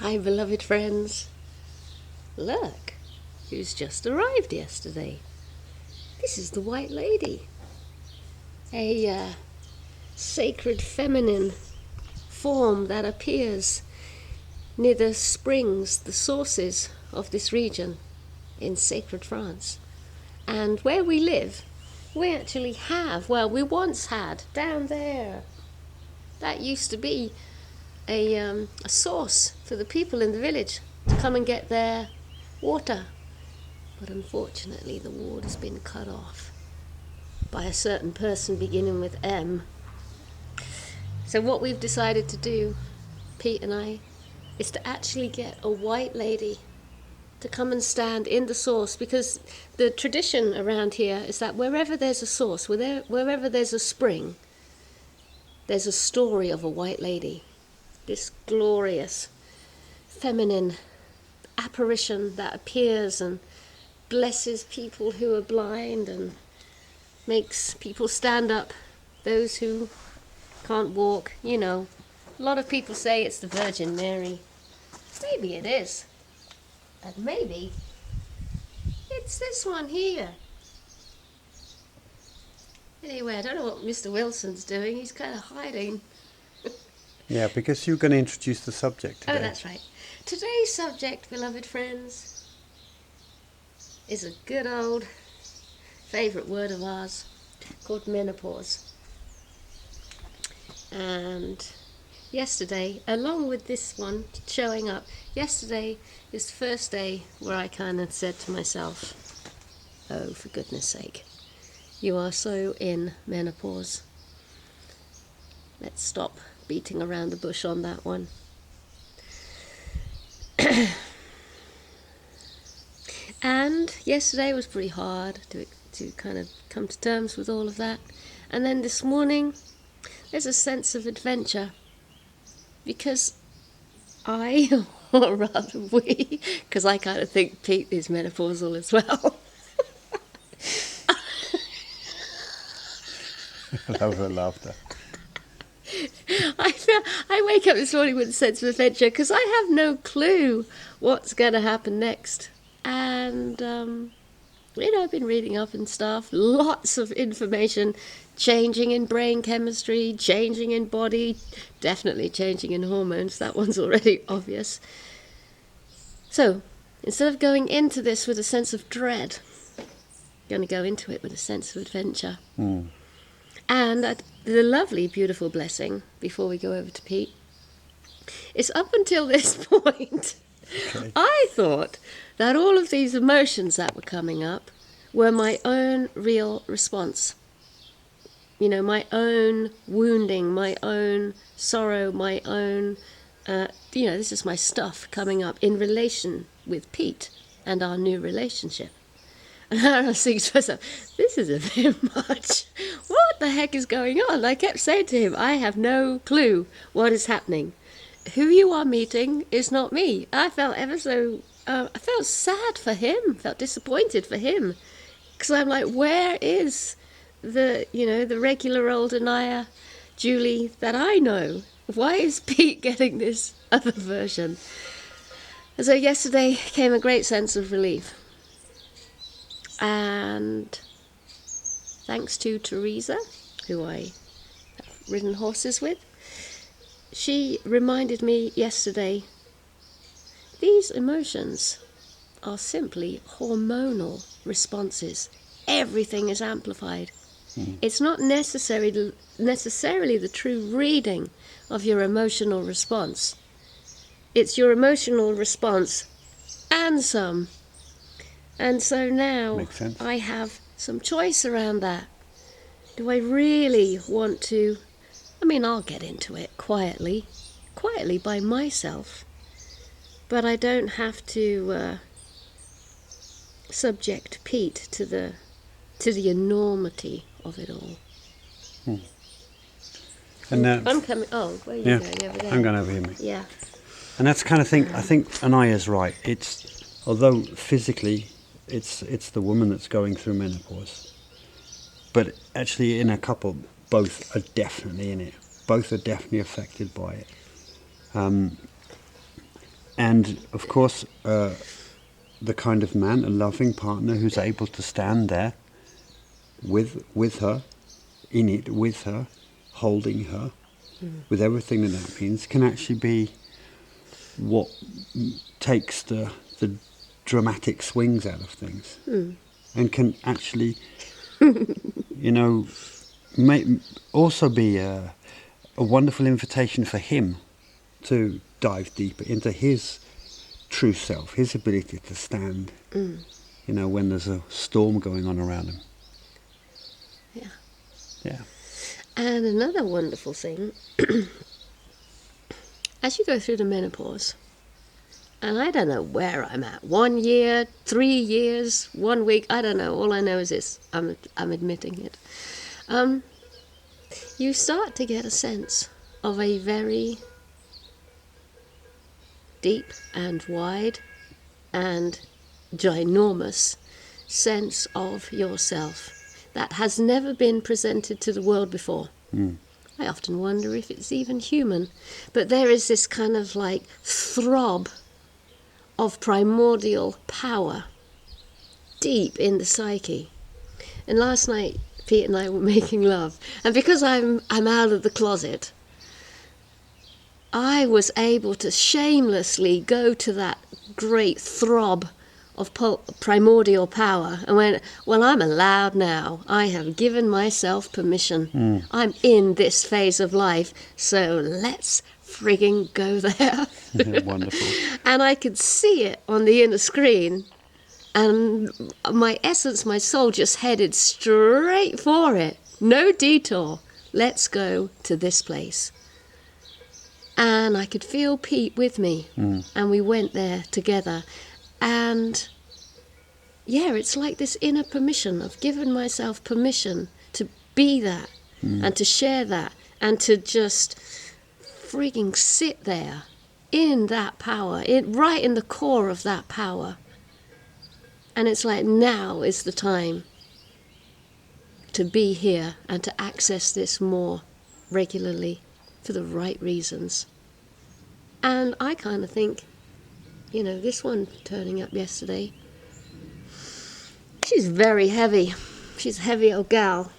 Hi, beloved friends. Look, who's just arrived yesterday. This is the White Lady. A sacred feminine form that appears near the springs, the sources of this region in sacred France. And where we live, we actually have, well, we once had, down there, that used to be a source for the people in the village to come and get their water. But unfortunately the water's been cut off by a certain person beginning with M. So what we've decided to do, Pete and I, is to actually get a white lady to come and stand in the source, because the tradition around here is that wherever there's a source, wherever there's a spring, there's a story of a white lady. This glorious feminine apparition that appears and blesses people who are blind and makes people stand up, those who can't walk. You know, a lot of people say it's the Virgin Mary. Maybe it is. And maybe it's this one here. Anyway, I don't know what Mr. Wilson's doing. He's kind of hiding. Yeah, because you're going to introduce the subject today. Oh, that's right. Today's subject, beloved friends, is a good old favourite word of ours called menopause. And yesterday, along with this one showing up, yesterday is the first day where I kind of said to myself, oh, for goodness sake, you are so in menopause. Let's stop beating around the bush on that one. And yesterday was pretty hard to kind of come to terms with all of that. And then this morning, there's a sense of adventure. Because I, or rather we, because I kind of think Pete is menopausal as well. I love her laughter. I wake up this morning with a sense of adventure because I have no clue what's going to happen next. And, I've been reading up and stuff, lots of information, changing in brain chemistry, changing in body, definitely changing in hormones. That one's already obvious. So, instead of going into this with a sense of dread, I'm going to go into it with a sense of adventure. Mm. And the lovely, beautiful blessing, before we go over to Pete, is up until this point, okay, I thought that all of these emotions that were coming up were my own real response. You know, my own wounding, my own sorrow, my own, this is my stuff coming up in relation with Pete and our new relationship. And I was thinking to myself, this is a bit much. What the heck is going on? I kept saying to him, I have no clue what is happening. Who you are meeting is not me. I felt I felt sad for him, felt disappointed for him. Because I'm like, where is the regular old Anaiya Julie that I know? Why is Pete getting this other version? And so yesterday came a great sense of relief. And thanks to Teresa, who I have ridden horses with, she reminded me yesterday, these emotions are simply hormonal responses. Everything is amplified. Mm. It's not necessarily the true reading of your emotional response. It's your emotional response and some. And so now I have some choice around that. Do I really want to? I'll get into it quietly by myself. But I don't have to subject Pete to the enormity of it all. Hmm. And I'm coming. Oh, where are you going over there? I'm going over here, mate. Yeah. And that's the kind of thing. I think Anaiya's right. It's although physically it's the woman that's going through menopause, but actually in a couple, both are definitely in it. Both are definitely affected by it. And And of course, the kind of man, a loving partner who's able to stand there with her, in it with her, holding her, with everything that means, can actually be what takes the dramatic swings out of things, and can actually, also be a wonderful invitation for him to dive deeper into his true self, his ability to stand, when there's a storm going on around him. Yeah. Yeah. And another wonderful thing, as you go through the menopause, and I don't know where I'm at, 1 year, 3 years, 1 week, I don't know. All I know is this, I'm admitting it. You start to get a sense of a very deep and wide and ginormous sense of yourself that has never been presented to the world before. I often wonder if it's even human, but there is this kind of like throb of primordial power deep in the psyche. And last night Pete and I were making love, and because I'm out of the closet, I was able to shamelessly go to that great throb of primordial power and went, well, I'm allowed now. I have given myself permission. I'm in this phase of life, so let's frigging go there. Wonderful. And I could see it on the inner screen, and my essence, my soul just headed straight for it. No detour. Let's go to this place. And I could feel Pete with me, and we went there together. And yeah, it's like this inner permission. I've given myself permission to be that, and to share that, and to just freaking sit there in that power, right in the core of that power. And it's like, now is the time to be here and to access this more regularly for the right reasons. And I kind of think, this one turning up yesterday, she's very heavy. She's a heavy old gal.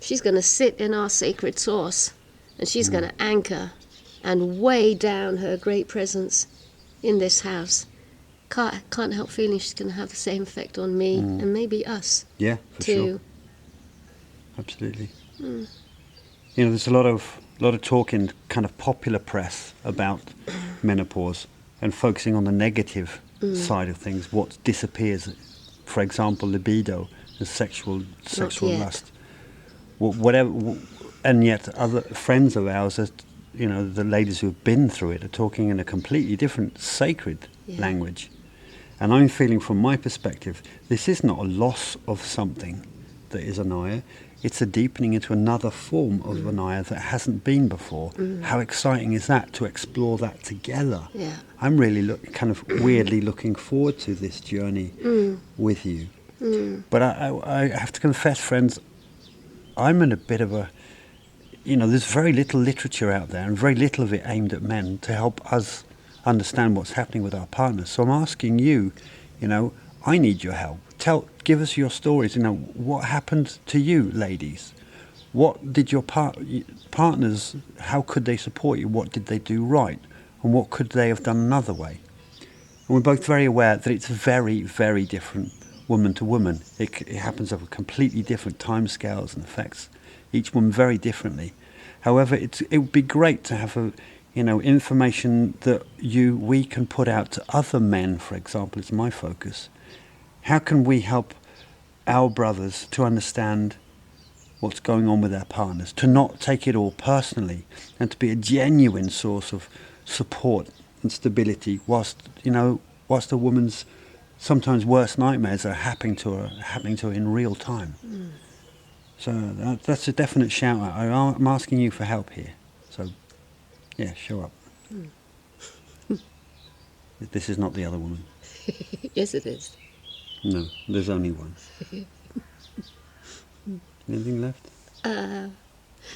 She's going to sit in our sacred source, and she's going to anchor and weigh down her great presence in this house. Can't help feeling she's going to have the same effect on me and maybe us. Yeah, for too. sure. Absolutely. There's a lot of talk in kind of popular press about menopause and focusing on the negative side of things, what disappears. For example, libido, the sexual lust, whatever. And yet, other friends of ours, the ladies who've been through it, are talking in a completely different sacred language. And I'm feeling, from my perspective, this is not a loss of something that is Anaiya. It's a deepening into another form of Anaiya that hasn't been before. How exciting is that, to explore that together? Yeah. I'm really kind of weirdly looking forward to this journey with you. But I have to confess, friends, I'm in a bit of a... there's very little literature out there, and very little of it aimed at men to help us understand what's happening with our partners. So I'm asking you, I need your help. Give us your stories. What happened to you, ladies? What did your partners, how could they support you? What did they do right? And what could they have done another way? And we're both very aware that it's very, very different woman to woman. It happens over completely different timescales and affects each woman very differently. However, it would be great to have information that we can put out to other men, for example, is my focus. How can we help our brothers to understand what's going on with their partners, to not take it all personally, and to be a genuine source of support and stability whilst a woman's sometimes worst nightmares are happening to her in real time. So that's a definite shout out. I'm asking you for help here. So, yeah, show up. This is not the other woman. Yes, it is. No, there's only one. Anything left?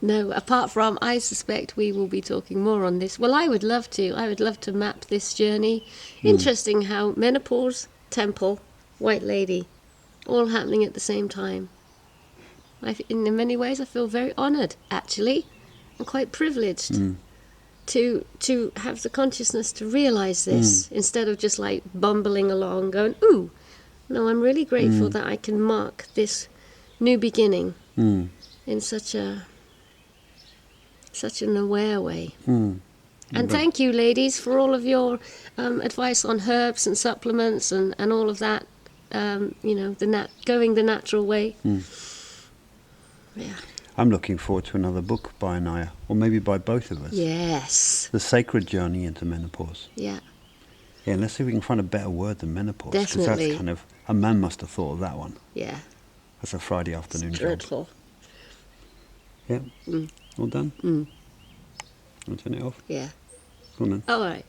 No, apart from, I suspect we will be talking more on this. Well, I would love to. I would love to map this journey. Interesting how menopause, temple, white lady, all happening at the same time. In many ways, I feel very honoured, actually, and quite privileged to have the consciousness to realise this instead of just like bumbling along, going, "Ooh." No, I'm really grateful that I can mark this new beginning in such an aware way. And thank you, ladies, for all of your advice on herbs and supplements and all of that. Going the natural way. Yeah. I'm looking forward to another book by Anaiya, or maybe by both of us. Yes. The Sacred Journey into Menopause. Yeah. Yeah, let's see if we can find a better word than menopause. Definitely. Because that's kind of, a man must have thought of that one. Yeah. That's a Friday afternoon It's job. dreadful. Yeah. All done? I'll turn it off. Yeah. Go on then. All right.